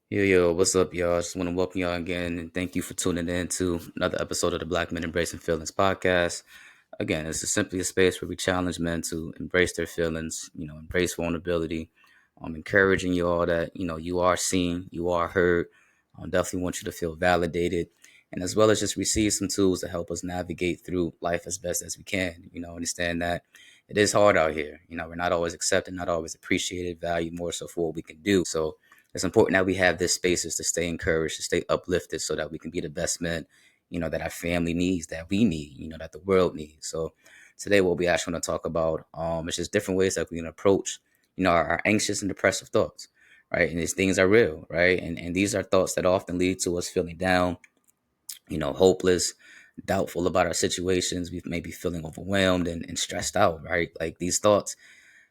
Yo, what's up, y'all? Just want to welcome y'all again and thank you for tuning in to another episode of the Black Men Embracing Feelings podcast. Again, this is simply a space where we challenge men to embrace their feelings, embrace vulnerability. Encouraging you all that, you are seen, you are heard. Definitely want you to feel validated and as well as just receive some tools to help us navigate through life as best as we can. Understand that it is hard out here. We're not always accepted, not always appreciated, valued more so for what we can do. So it's important that we have this spaces to stay encouraged, to stay uplifted so that we can be the best men, that our family needs, that we need, that the world needs. So today what we actually want to talk about is just different ways that we can approach, our anxious and depressive thoughts, right? And these things are real, right? And these are thoughts that often lead to us feeling down, hopeless, doubtful about our situations. We may be feeling overwhelmed and stressed out, right? Like these thoughts,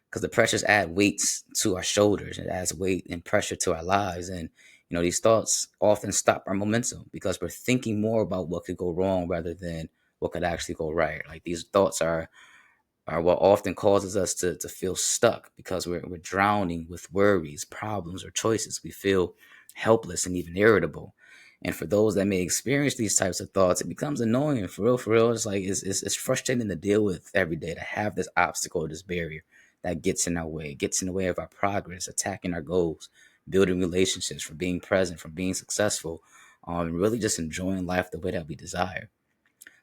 because the pressures add weights to our shoulders. It adds weight and pressure to our lives. And, these thoughts often stop our momentum because we're thinking more about what could go wrong rather than what could actually go right. Like these thoughts are what often causes us to feel stuck because we're drowning with worries, problems, or choices. We feel helpless and even irritable. And for those that may experience these types of thoughts, it becomes annoying. For real. It's like it's frustrating to deal with every day, to have this obstacle, this barrier that gets in our way, gets in the way of our progress, attacking our goals, building relationships, from being present, from being successful, and really just enjoying life the way that we desire.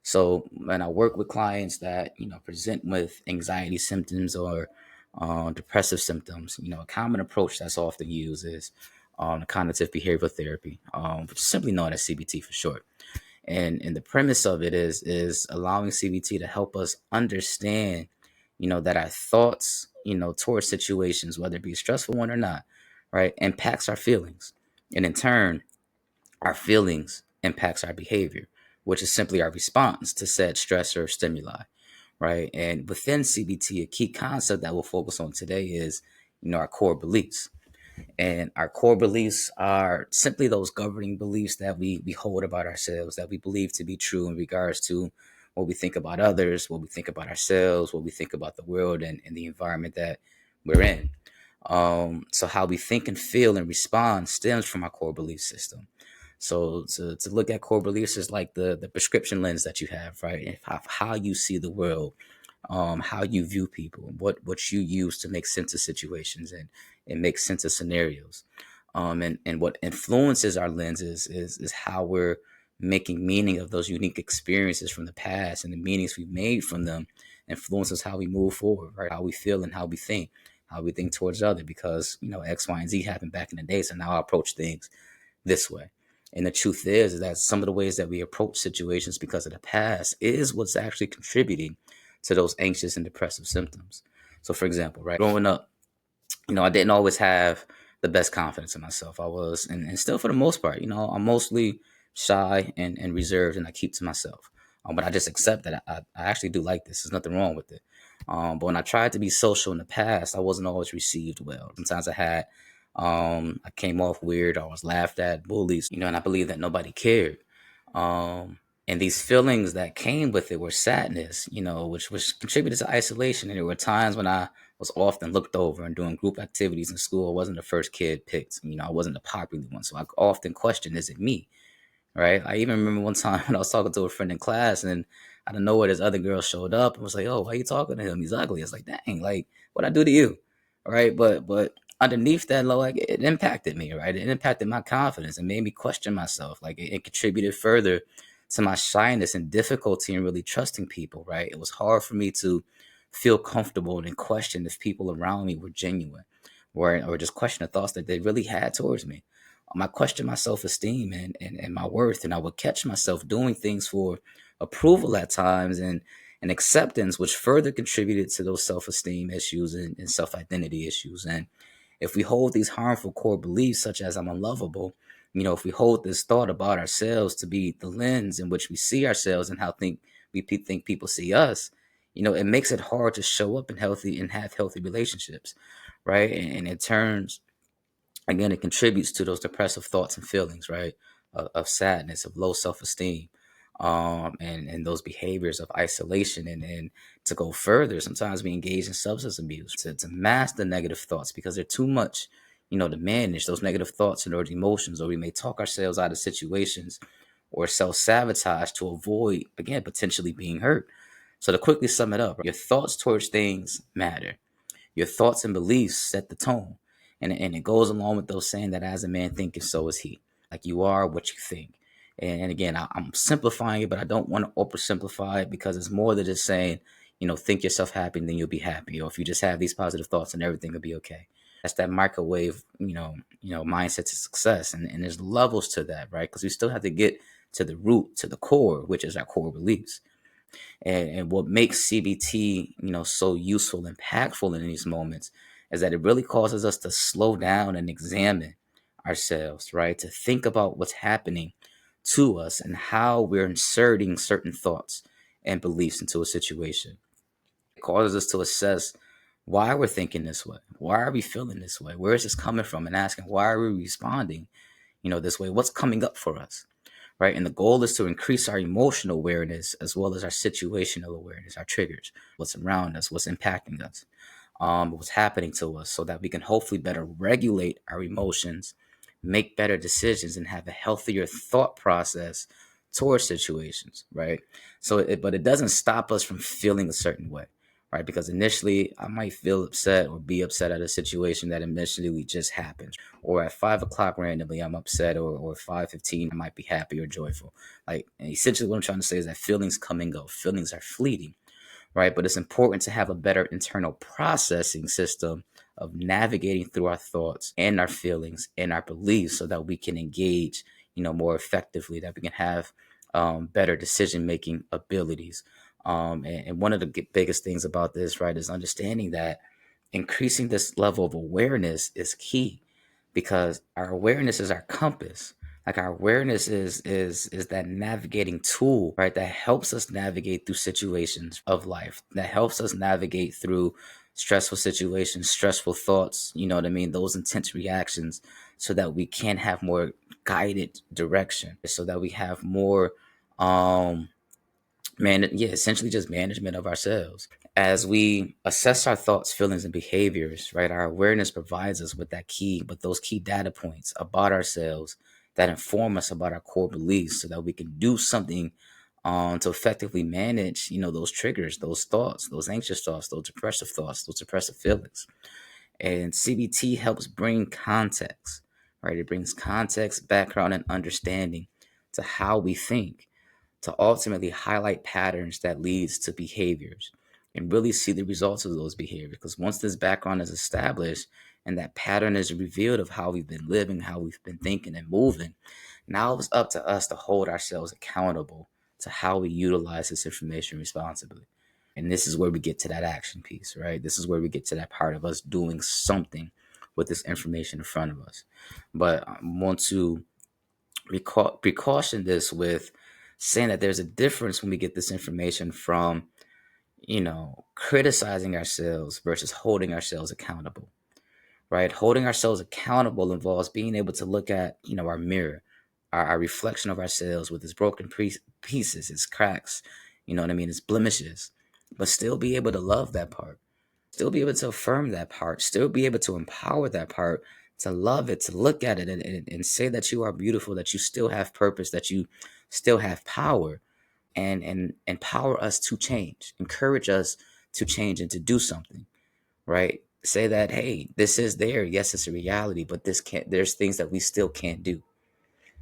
So when I work with clients that present with anxiety symptoms or depressive symptoms, a common approach that's often used is cognitive behavioral therapy, which is simply known as CBT for short. And the premise of it is allowing CBT to help us understand, that our thoughts, towards situations, whether it be a stressful one or not, right, impacts our feelings, and in turn our feelings impacts our behavior, which is simply our response to said stress or stimuli, right? And within CBT, a key concept that we'll focus on today is, our core beliefs. And our core beliefs are simply those governing beliefs that we hold about ourselves, that we believe to be true in regards to what we think about others, what we think about ourselves, what we think about the world and the environment that we're in. So how we think and feel and respond stems from our core belief system. So to look at core beliefs is like the prescription lens that you have, right? And how you see the world, how you view people, what you use to make sense of situations and make sense of scenarios. And what influences our lenses is how we're making meaning of those unique experiences from the past, and the meanings we've made from them influences how we move forward, right? How we feel and how we think towards other, because X, Y, and Z happened back in the day. So now I approach things this way. And the truth is that some of the ways that we approach situations because of the past is what's actually contributing to those anxious and depressive symptoms. So, for example, right, growing up, I didn't always have the best confidence in myself. I was, and still for the most part, I'm mostly shy and reserved, and I keep to myself. But I just accept that I actually do like this. There's nothing wrong with it. But when I tried to be social in the past, I wasn't always received well. Sometimes I came off weird. I was laughed at, bullies, and I believe that nobody cared. And these feelings that came with it were sadness, which contributed to isolation. And there were times when I was often looked over and doing group activities in school. I wasn't the first kid picked. I wasn't the popular one. So I often questioned, is it me? Right. I even remember one time when I was talking to a friend in class, and out of nowhere, this other girl showed up and was like, "Oh, why are you talking to him? He's ugly." It's like, dang, like what I do to you? Right. But underneath that, like it impacted me, right? It impacted my confidence and made me question myself. Like it contributed further to my shyness and difficulty in really trusting people, right? It was hard for me to feel comfortable and question if people around me were genuine, or just question the thoughts that they really had towards me. I questioned my self esteem and my worth, and I would catch myself doing things for approval at times and acceptance, which further contributed to those self esteem issues and self identity issues. And if we hold these harmful core beliefs, such as I'm unlovable, if we hold this thought about ourselves to be the lens in which we see ourselves and how think people see us, it makes it hard to show up in healthy and have healthy relationships, right? And it turns again, it contributes to those depressive thoughts and feelings, right? Of sadness, of low self esteem, and those behaviors of isolation. And to go further, sometimes we engage in substance abuse to mask the negative thoughts because they're too much. to manage those negative thoughts and those emotions, or we may talk ourselves out of situations or self sabotage to avoid, again, potentially being hurt. So, to quickly sum it up, your thoughts towards things matter. Your thoughts and beliefs set the tone. And it goes along with those saying that as a man thinketh, so is he. Like you are what you think. And again, I'm simplifying it, but I don't want to oversimplify it because it's more than just saying, think yourself happy and then you'll be happy. Or if you just have these positive thoughts and everything will be okay. That's that microwave, mindset to success. And there's levels to that, right? Because we still have to get to the root, to the core, which is our core beliefs. And what makes CBT, so useful, impactful in these moments is that it really causes us to slow down and examine ourselves, right? To think about what's happening to us and how we're inserting certain thoughts and beliefs into a situation. It causes us to assess why we're thinking this way. Why are we feeling this way? Where is this coming from? And asking, why are we responding, this way? What's coming up for us? Right. And the goal is to increase our emotional awareness as well as our situational awareness, our triggers, what's around us, what's impacting us, what's happening to us, so that we can hopefully better regulate our emotions, make better decisions, and have a healthier thought process towards situations. Right. But it doesn't stop us from feeling a certain way. Right. Because initially I might feel upset or be upset at a situation that initially just happened. Or at 5 o'clock randomly, I'm upset, or 5:15, I might be happy or joyful. Like, and essentially, what I'm trying to say is that feelings come and go. Feelings are fleeting, right? But it's important to have a better internal processing system of navigating through our thoughts and our feelings and our beliefs, so that we can engage, more effectively. That we can have better decision making abilities. And one of the biggest things about this, right, is understanding that increasing this level of awareness is key, because our awareness is our compass. Like our awareness is that navigating tool, right, that helps us navigate through situations of life, that helps us navigate through stressful situations, stressful thoughts, you know what I mean, those intense reactions, so that we can have more guided direction, so that we have more essentially just management of ourselves. As we assess our thoughts, feelings, and behaviors, right, our awareness provides us with those key data points about ourselves that inform us about our core beliefs, so that we can do something to effectively manage, those triggers, those thoughts, those anxious thoughts, those depressive feelings. And CBT helps bring context, right? It brings context, background, and understanding to how we think, to ultimately highlight patterns that leads to behaviors and really see the results of those behaviors. Because once this background is established and that pattern is revealed of how we've been living, how we've been thinking and moving, now it's up to us to hold ourselves accountable to how we utilize this information responsibly. And this is where we get to that action piece, right? This is where we get to that part of us doing something with this information in front of us. But I want to precaution this with saying that there's a difference when we get this information from, criticizing ourselves versus holding ourselves accountable, right? Holding ourselves accountable involves being able to look at, our mirror, our reflection of ourselves with its broken pieces, its cracks, you know what I mean, its blemishes, but still be able to love that part, still be able to affirm that part, still be able to empower that part, to love it, to look at it and say that you are beautiful, that you still have purpose, that you still have power, and empower us to change, encourage us to change and to do something, right? Say that, hey, this is there. Yes, it's a reality, but there's things that we still can't do,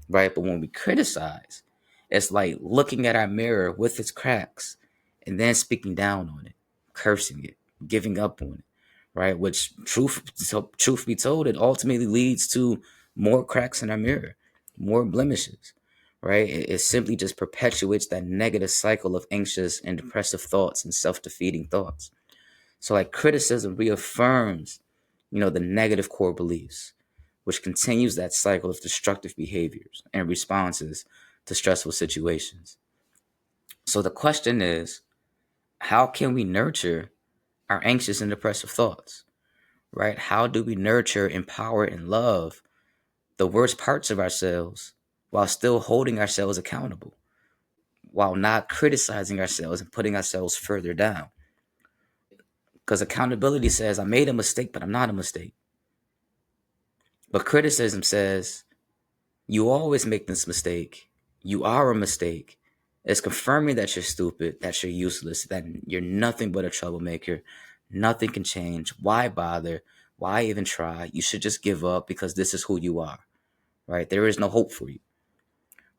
right? But when we criticize, it's like looking at our mirror with its cracks and then speaking down on it, cursing it, giving up on it, right? Which, truth be told, it ultimately leads to more cracks in our mirror, more blemishes, right? It simply just perpetuates that negative cycle of anxious and depressive thoughts and self-defeating thoughts. So like criticism reaffirms, the negative core beliefs, which continues that cycle of destructive behaviors and responses to stressful situations. So the question is, how can we nurture our anxious and depressive thoughts, right? How do we nurture, empower, and love the worst parts of ourselves while still holding ourselves accountable, while not criticizing ourselves and putting ourselves further down? Because accountability says, I made a mistake, but I'm not a mistake. But criticism says, you always make this mistake. You are a mistake. It's confirming that you're stupid, that you're useless, that you're nothing but a troublemaker. Nothing can change. Why bother? Why even try? You should just give up because this is who you are, right? There is no hope for you,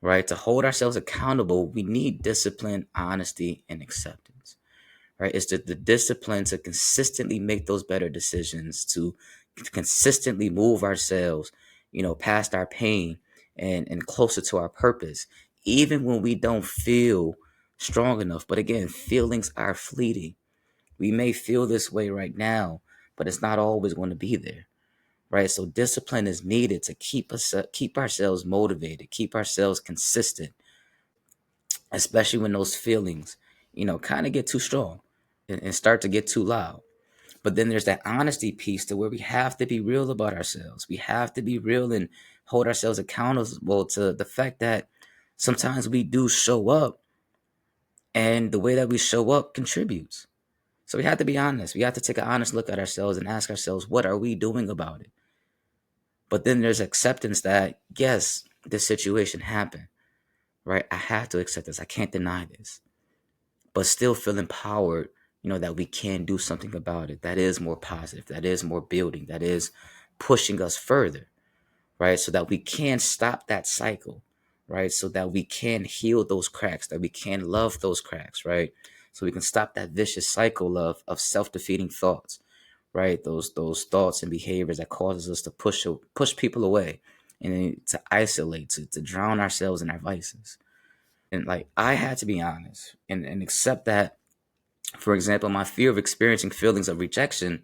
right? To hold ourselves accountable, we need discipline, honesty, and acceptance, right? It's the discipline to consistently make those better decisions, to consistently move ourselves, past our pain and closer to our purpose, even when we don't feel strong enough. But again, feelings are fleeting. We may feel this way right now, but it's not always going to be there. Right. So discipline is needed to keep ourselves motivated, keep ourselves consistent, especially when those feelings, kind of get too strong and start to get too loud. But then there's that honesty piece to where we have to be real about ourselves. We have to be real and hold ourselves accountable to the fact that sometimes we do show up and the way that we show up contributes. So we have to be honest. We have to take an honest look at ourselves and ask ourselves, what are we doing about it? But then there's acceptance that, yes, this situation happened, right? I have to accept this. I can't deny this. But still feel empowered, that we can do something about it. That is more positive. That is more building. That is pushing us further, right? So that we can stop that cycle, right? So that we can heal those cracks, that we can love those cracks, right? So we can stop that vicious cycle of self-defeating thoughts, right? Those thoughts and behaviors that causes us to push people away and to isolate, to drown ourselves in our vices. And like I had to be honest and accept that, for example, my fear of experiencing feelings of rejection,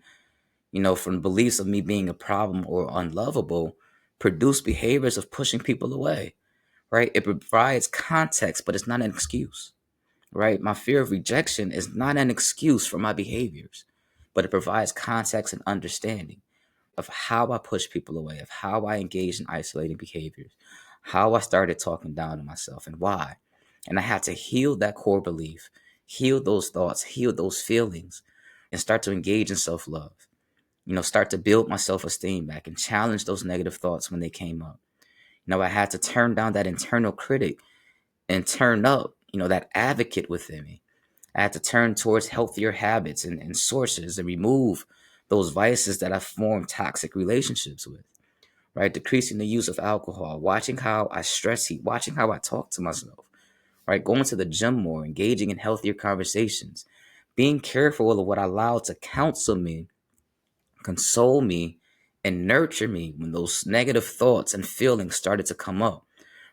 from beliefs of me being a problem or unlovable, produce behaviors of pushing people away, right? It provides context, but it's not an excuse, right? My fear of rejection is not an excuse for my behaviors, but it provides context and understanding of how I push people away, of how I engage in isolating behaviors, how I started talking down to myself and why. And I had to heal that core belief, heal those thoughts, heal those feelings, and start to engage in self love. Start to build my self esteem back and challenge those negative thoughts when they came up. I had to turn down that internal critic and turn up, that advocate within me. I had to turn towards healthier habits and sources and remove those vices that I formed toxic relationships with, right? Decreasing the use of alcohol, watching how I stress eat, watching how I talk to myself, right? Going to the gym more, engaging in healthier conversations, being careful of what I allow to counsel me, console me, and nurture me when those negative thoughts and feelings started to come up,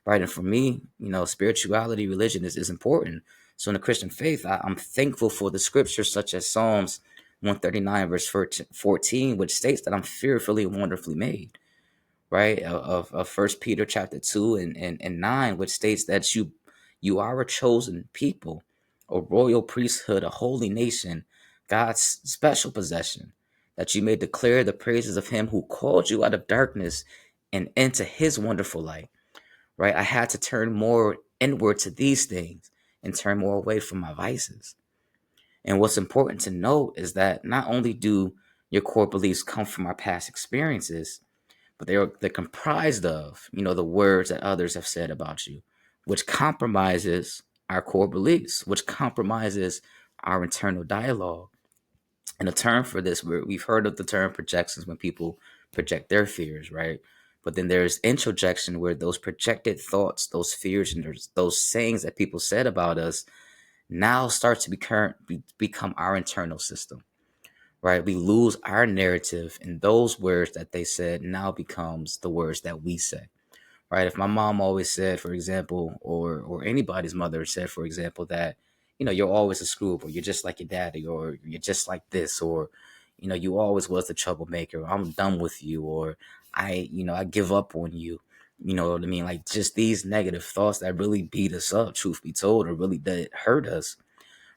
right? And for me, spirituality, religion is important. So in the Christian faith, I'm thankful for the scriptures such as Psalms 139 verse 14, which states that I'm fearfully and wonderfully made, right? Of First Peter chapter 2 and 9, which states that you are a chosen people, a royal priesthood, a holy nation, God's special possession, that you may declare the praises of him who called you out of darkness and into his wonderful light, right? I had to turn more inward to these things and turn more away from my vices. And what's important to note is that not only do your core beliefs come from our past experiences, but they're comprised of, the words that others have said about you, which compromises our core beliefs, which compromises our internal dialogue. And a term for this, we've heard of the term projections when people project their fears, right? But then there's introjection where those projected thoughts, those fears, and those sayings that people said about us now start to become our internal system, right? We lose our narrative, and those words that they said now becomes the words that we say, right? If my mom always said, for example, or anybody's mother said, for example, that, you're always a screwball, you're just like your daddy, or you're just like this, or, you always was the troublemaker, or I'm done with you, or I give up on you. You know what I mean? Like just these negative thoughts that really beat us up, truth be told, or really that hurt us,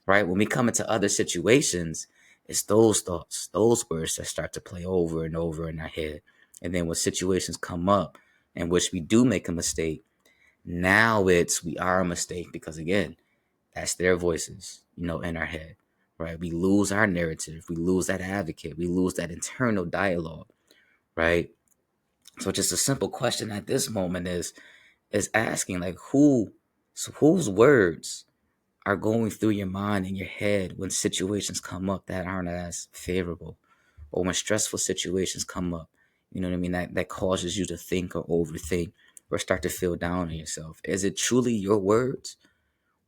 right? When we come into other situations, it's those thoughts, those words that start to play over and over in our head. And then when situations come up in which we do make a mistake, now we are a mistake because again, that's their voices, in our head, right? We lose our narrative. We lose that advocate. We lose that internal dialogue, right? So just a simple question at this moment is asking like whose words are going through your mind and your head when situations come up that aren't as favorable, or when stressful situations come up, you know what I mean, that causes you to think or overthink or start to feel down on yourself. Is it truly your words,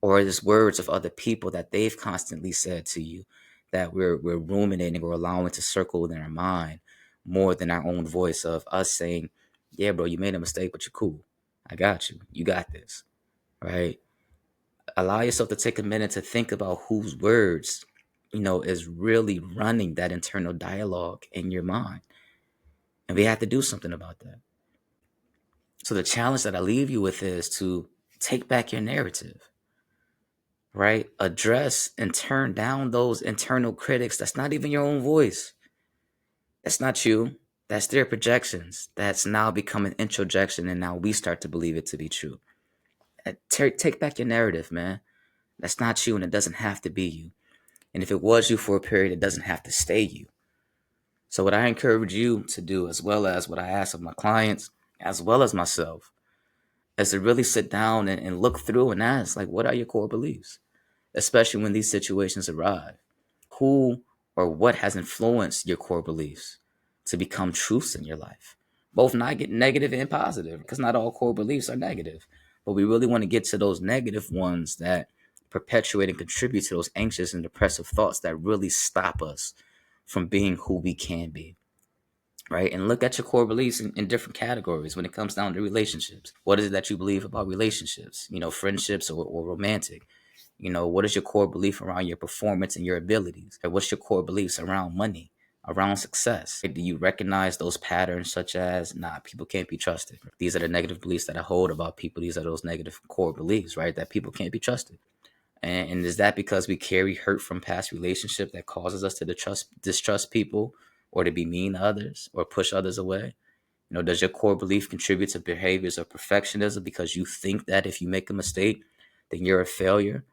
or is it words of other people that they've constantly said to you that we're ruminating or allowing to circle in our mind more than our own voice of us saying, yeah, bro, you made a mistake, but you're cool. I got you. You got this. Right? Allow yourself to take a minute to think about whose words, is really running that internal dialogue in your mind. And we have to do something about that. So the challenge that I leave you with is to take back your narrative, right? Address and turn down those internal critics. That's not even your own voice. That's not you. That's their projections. That's now become an introjection, and now we start to believe it to be true. Take back your narrative, man. That's not you, and it doesn't have to be you. And if it was you for a period, it doesn't have to stay you. So what I encourage you to do, as well as what I ask of my clients, as well as myself, is to really sit down and look through and ask, like, what are your core beliefs? Especially when these situations arrive. Who or what has influenced your core beliefs to become truths in your life? Both not get negative and positive, because not all core beliefs are negative. But we really want to get to those negative ones that perpetuate and contribute to those anxious and depressive thoughts that really stop us from being who we can be. Right? And look at your core beliefs in different categories when it comes down to relationships. What is it that you believe about relationships? Friendships or romantic? What is your core belief around your performance and your abilities? Or what's your core beliefs around money, around success? Do you recognize those patterns such as, people can't be trusted? These are the negative beliefs that I hold about people. These are those negative core beliefs, right? That people can't be trusted. And is that because we carry hurt from past relationships that causes us to distrust people, or to be mean to others or push others away? Does your core belief contribute to behaviors of perfectionism because you think that if you make a mistake, then you're a failure,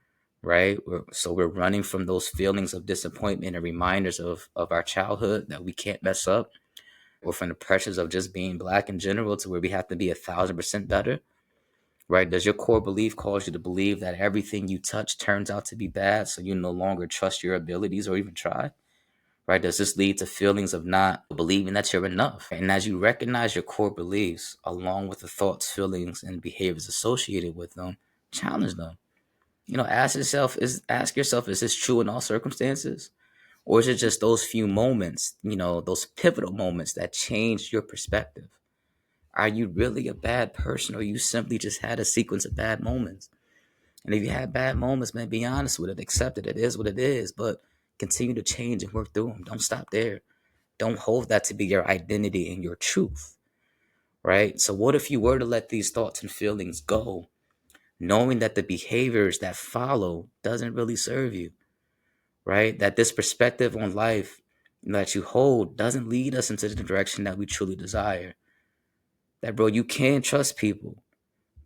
right? So we're running from those feelings of disappointment and reminders of our childhood that we can't mess up, or from the pressures of just being Black in general to where we have to be 1,000% better, right? Does your core belief cause you to believe that everything you touch turns out to be bad, so you no longer trust your abilities or even try? Right? Does this lead to feelings of not believing that you're enough? And as you recognize your core beliefs, along with the thoughts, feelings, and behaviors associated with them, challenge them. Ask yourself, is this true in all circumstances? Or is it just those few moments, those pivotal moments that change your perspective? Are you really a bad person, or you simply just had a sequence of bad moments? And if you had bad moments, man, be honest with it, accept it. It is what it is, but continue to change and work through them. Don't stop there. Don't hold that to be your identity and your truth, right? So what if you were to let these thoughts and feelings go, knowing that the behaviors that follow doesn't really serve you, right? That this perspective on life that you hold doesn't lead us into the direction that we truly desire. That, bro, you can trust people,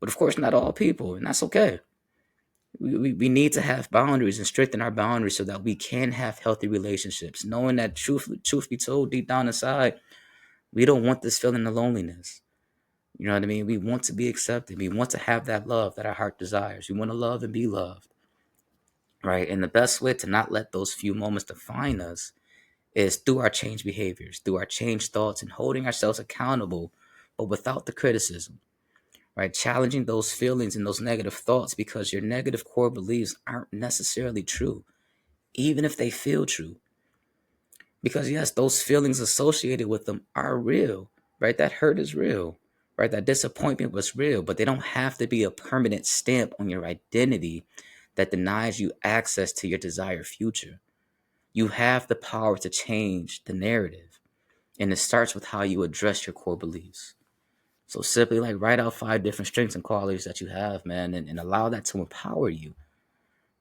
but of course not all people, and that's okay. We need to have boundaries and strengthen our boundaries so that we can have healthy relationships, knowing that truth be told, deep down inside, we don't want this feeling of loneliness. You know what I mean? We want to be accepted. We want to have that love that our heart desires. We want to love and be loved, right? And the best way to not let those few moments define us is through our changed behaviors, through our changed thoughts, and holding ourselves accountable, but without the criticism, right? Challenging those feelings and those negative thoughts, because your negative core beliefs aren't necessarily true, even if they feel true. Because yes, those feelings associated with them are real, right? That hurt is real, right? That disappointment was real, but they don't have to be a permanent stamp on your identity that denies you access to your desired future. You have the power to change the narrative, and it starts with how you address your core beliefs. So simply like write out 5 different strengths and qualities that you have, man, and allow that to empower you,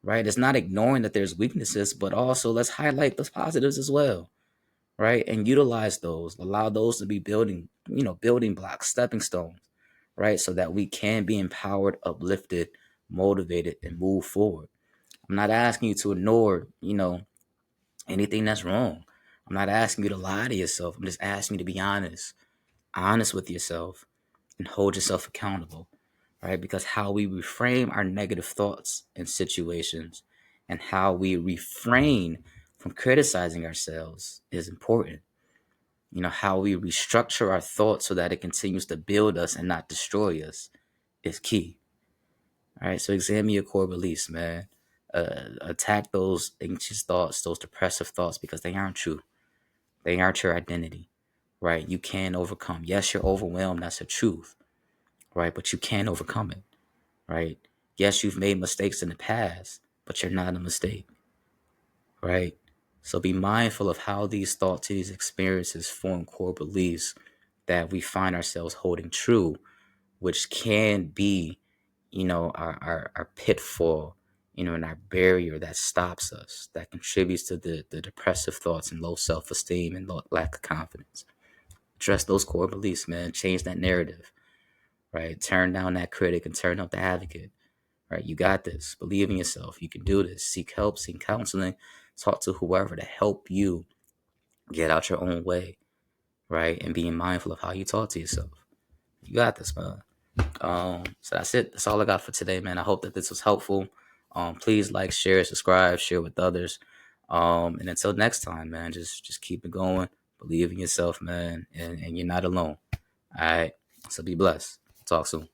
right? It's not ignoring that there's weaknesses, but also let's highlight those positives as well, right? And utilize those, allow those to be building blocks, stepping stones, right? So that we can be empowered, uplifted, motivated, and move forward. I'm not asking you to ignore, anything that's wrong. I'm not asking you to lie to yourself. I'm just asking you to be honest, honest with yourself, and hold yourself accountable, right? Because how we reframe our negative thoughts in situations and how we refrain from criticizing ourselves is important. How we restructure our thoughts so that it continues to build us and not destroy us is key. All right, so examine your core beliefs, man. Attack those anxious thoughts, those depressive thoughts, because they aren't true. They aren't your identity, right? You can overcome. Yes, you're overwhelmed. That's the truth, right? But you can overcome it, right? Yes, you've made mistakes in the past, but you're not a mistake, right? So be mindful of how these thoughts, these experiences form core beliefs that we find ourselves holding true, which can be, our pitfall, and our barrier that stops us, that contributes to the depressive thoughts and low self-esteem and lack of confidence. Address those core beliefs, man. Change that narrative, right? Turn down that critic and turn up the advocate, right? You got this. Believe in yourself. You can do this. Seek help, seek counseling, talk to whoever to help you get out your own way, right? And being mindful of how you talk to yourself. You got this, man. So that's it. That's all I got for today, man. I hope that this was helpful. Please like, share, subscribe, share with others. And until next time, man, just keep it going. Believe in yourself, man, and you're not alone. All right. So be blessed. Talk soon.